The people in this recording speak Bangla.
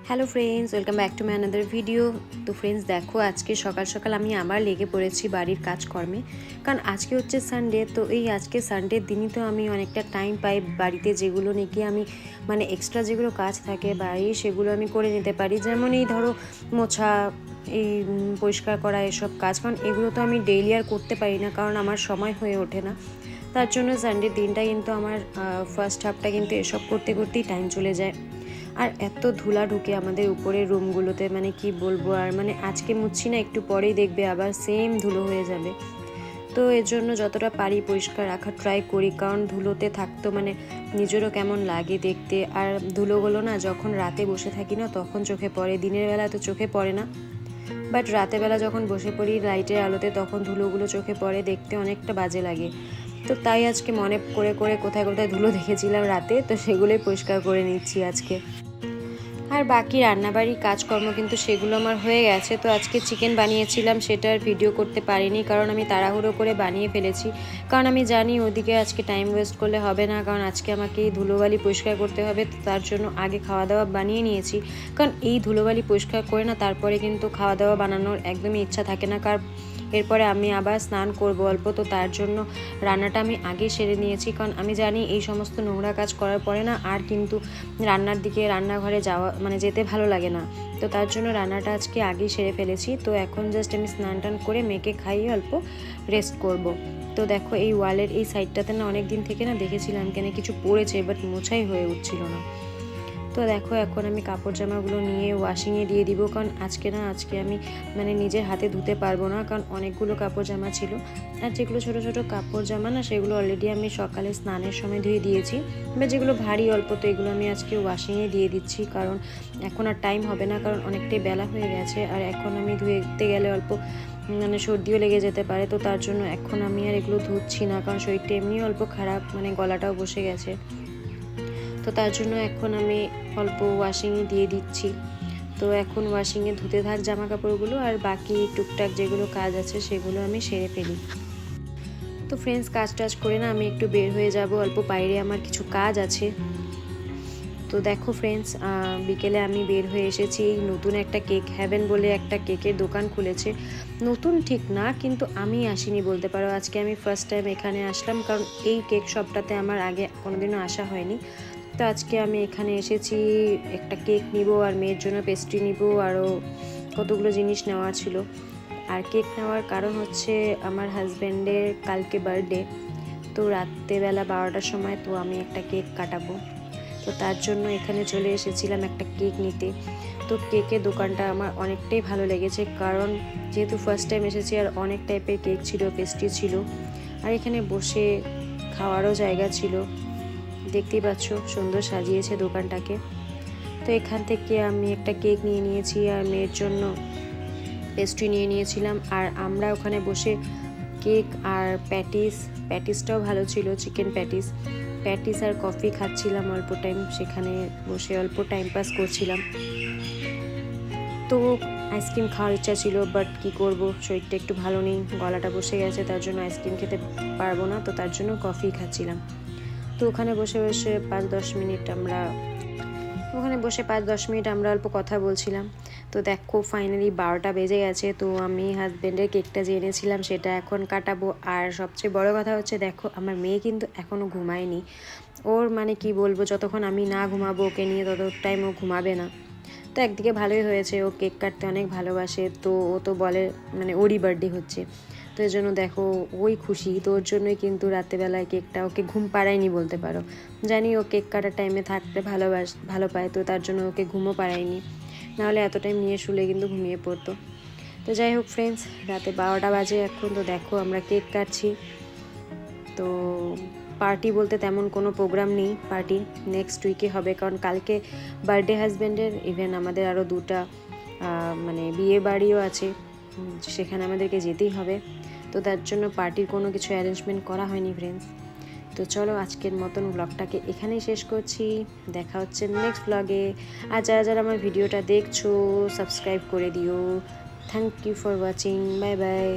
Hello friends, welcome back to my another video. তো ফ্রেন্ডস দেখো, আজকে সকাল সকাল আমি আবার লেগে পড়েছি বাড়ির কাজকর্মে। কারণ আজকে হচ্ছে সানডে। তো এই আজকে সানডের দিনই তো আমি অনেকটা টাইম পাই বাড়িতে, যেগুলো নাকি আমি মানে এক্সট্রা যেগুলো কাজ থাকে বাড়ির সেগুলো আমি করে নিতে পারি। যেমন এই ধরো মোছা, এই পরিষ্কার করা, এসব কাজ। কারণ এগুলো তো আমি ডেইলি আর করতে পারি না, কারণ আমার সময় হয়ে ওঠে না। তার জন্য সানডের দিনটা কিন্তু আমার ফার্স্ট হাফটা কিন্তু এসব করতে করতেই টাইম চলে যায়। আর এত ধুলা ঢুকে আমাদের উপরের রুমগুলোতে, মানে কি বলবো। আর মানে আজকে মুছছি না, একটু পরেই দেখবে আবার সেম ধুলো হয়ে যাবে। তো এর জন্য যতটা পারি পরিষ্কার রাখার ট্রাই করি, কারণ ধুলোতে থাকতো মানে নিজেরও কেমন লাগে দেখতে। আর ধুলোগুলো না যখন রাতে বসে থাকি না তখন চোখে পড়ে, দিনের বেলা তো চোখে পড়ে না, বাট রাতের বেলা যখন বসে পড়ি লাইটের আলোতে তখন ধুলোগুলো চোখে পড়ে, দেখতে অনেকটা বাজে লাগে। তো তাই আজকে মনে করে করে কোথায় কোথায় ধুলো দেখেছিলাম রাতে, তো সেগুলোই পরিষ্কার করে নিচ্ছি আজকে। আর বাকি রান্নাবাড়ির কাজকর্ম কিন্তু সেগুলো আমার হয়ে গেছে। তো আজকে চিকেন বানিয়েছিলাম, সেটার ভিডিও করতে পারিনি, কারণ আমি তাড়াহুড়ো করে বানিয়ে ফেলেছি। কারণ আমি জানি ওদিকে আজকে টাইম ওয়েস্ট করলে হবে না, কারণ আজকে আমাকে এই ধুলোবালি পরিষ্কার করতে হবে। তো তার জন্য আগে খাওয়া দাওয়া বানিয়ে নিয়েছি, কারণ এই ধুলোবালি পরিষ্কার করে না তারপরে কিন্তু খাওয়া দাওয়া বানানোর একদমই ইচ্ছা থাকে না। কারণ এরপরে আমি আবার স্নান করব অল্প, তো তার জন্য রান্নাটা আমি আগে সেরে নিয়েছি। কারণ আমি জানি এই সমস্ত নোংরা কাজ করার পরে না আর কিন্তু রান্নার দিকে, রান্নাঘরে যাওয়া মানে যেতে ভালো লাগে না। তো তার জন্য রান্নাটা আজকে আগেই সেরে ফেলেছি। তো এখন জাস্ট আমি স্নান টান করে মেয়েকে খাইয়ে অল্প রেস্ট করব। তো দেখো, এই ওয়ালের এই সাইডটাতে না অনেক দিন থেকে না দেখেছিলাম কেন কিছু পড়েছে, বাট মোছাই হয়ে উঠছিল না। তো দেখো, এখন আমি কাপড় জামাগুলো নিয়ে ওয়াশিংয়ে দিয়ে দিব, কারণ আজকে আমি মানে নিজের হাতে ধুতে পারবো না, কারণ অনেকগুলো কাপড় জামা ছিল। আর যেগুলো ছোটো ছোটো কাপড় জামা না, সেগুলো অলরেডি আমি সকালে স্নানের সময় ধুয়ে দিয়েছি। এবার যেগুলো ভারী অল্প, তো এগুলো আমি আজকে ওয়াশিংয়ে দিয়ে দিচ্ছি, কারণ এখন আর টাইম হবে না, কারণ অনেকটাই বেলা হয়ে গেছে। আর এখন আমি ধুতে গেলে অল্প মানে সর্দিও লেগে যেতে পারে। তো তার জন্য এখন আমি আর এগুলো ধুচ্ছি না, কারণ শরীরটা এমনি অল্প খারাপ, মানে গলাটাও বসে গেছে। তো তার জন্য এখন আমি অল্প ওয়াশিংয়ে দিয়ে দিচ্ছি। তো এখন ওয়াশিংয়ে ধুতে থাক জামা কাপড়গুলো, আর বাকি টুকটাক যেগুলো কাজ আছে সেগুলো আমি সেরে ফেলি। তো ফ্রেন্ডস, কাজ টাজ করে না আমি একটু বের হয়ে যাব, অল্প বাইরে আমার কিছু কাজ আছে। তো দেখো ফ্রেন্ডস, বিকেলে আমি বের হয়ে এসেছি। নতুন একটা কেক হ্যাভেন বলে একটা কেকের দোকান খুলেছে। নতুন ঠিক না, কিন্তু আমি আসিনি বলতে পারো, আজকে আমি ফার্স্ট টাইম এখানে আসলাম, কারণ এই কেক শপটাতে আমার আগে কোনোদিনও আসা হয়নি। তো আজকে আমি এখানে এসেছি, একটা কেক নিব আর মেয়ের জন্য পেস্ট্রি নিব, আরও কতগুলো জিনিস নেওয়া ছিল। আর কেক নেওয়ার কারণ হচ্ছে আমার হাজব্যান্ডের কালকে বার্থডে। তো রাত্রেবেলা 12টার সময় তো আমি একটা কেক কাটাবো। তো তার জন্য এখানে চলে এসেছিলাম একটা কেক নিতে। তো কেকের দোকানটা আমার অনেকটাই ভালো লেগেছে, কারণ যেহেতু ফার্স্ট টাইম এসেছি আর অনেক টাইপের কেক ছিল, পেস্ট্রি ছিল, আর এখানে বসে খাওয়ারও জায়গা ছিল। দেখতেই পাচ্ছ সুন্দর সাজিয়েছে দোকানটাকে। তো এখান থেকে আমি একটা কেক নিয়ে নিয়েছি আর মেয়ের জন্য পেস্ট্রি নিয়ে নিয়েছিলাম। আর আমরা ওখানে বসে কেক আর প্যাটিসটাও ভালো ছিল, চিকেন প্যাটিস আর কফি খাচ্ছিলাম অল্প টাইম, সেখানে বসে অল্প টাইম পাস করছিলাম। তো আইসক্রিম খাওয়ার ইচ্ছা ছিল, বাট কি করব, শরীরটা একটু ভালো নেই, গলাটা বসে গেছে, তার জন্য আইসক্রিম খেতে পারবো না। তো তার জন্য কফি খাচ্ছিলাম। তো ওখানে বসে বসে 5-10 মিনিট আমরা অল্প কথা বলছিলাম। তো দেখো ফাইনালি 12টা বেজে গেছে। তো আমি হাজব্যান্ডের কেকটা যে এনেছিলাম সেটা এখন কাটাবো। আর সবচেয়ে বড় কথা হচ্ছে, দেখো আমার মেয়ে কিন্তু এখনও ঘুমায়নি। ওর মানে কি বলবো, যতক্ষণ আমি না ঘুমাবো ওকে নিয়ে তত টাইম ও ঘুমাবে না। তো একদিকে ভালোই হয়েছে, ও কেক কাটতে অনেক ভালোবাসে। তো ও তো বলে মানে ওরই বার্থডে হচ্ছে, তো এই জন্য দেখো ওই খুশি। তো ওর জন্যই কিন্তু রাত্রেবেলায় কেকটা, ওকে ঘুম পাড়ায়নি বলতে পারো। জানি ও কেক কাটার টাইমে থাকতে ভালো পায়, তো তার জন্য ওকে ঘুমও পাড়ায়নি, নাহলে এত টাইম নিয়ে শুলে কিন্তু ঘুমিয়ে পড়তো। তো যাই হোক ফ্রেন্ডস, রাতে 12টা বাজে এখন। তো দেখো আমরা কেক কাটছি। তো পার্টি বলতে তেমন কোনো প্রোগ্রাম নেই, পার্টি নেক্সট উইকে হবে, কারণ কালকে বার্থডে হাজব্যান্ডের, ইভেন আমাদের আরও 2টা মানে বিয়ে বাড়িও আছে, সেখানে আমাদেরকে যেতেই হবে। তো তার জন্য পার্টির কোনো কিছু অ্যারেঞ্জমেন্ট করা হয়নি ফ্রেন্ডস। তো চলো আজকের মতন ব্লগটাকে এখানেই শেষ করছি, দেখা হচ্ছে নেক্সট ব্লগে। আর যারা যারা আমার ভিডিওটা দেখছো সাবস্ক্রাইব করে দিও। Thank you for watching, bye by.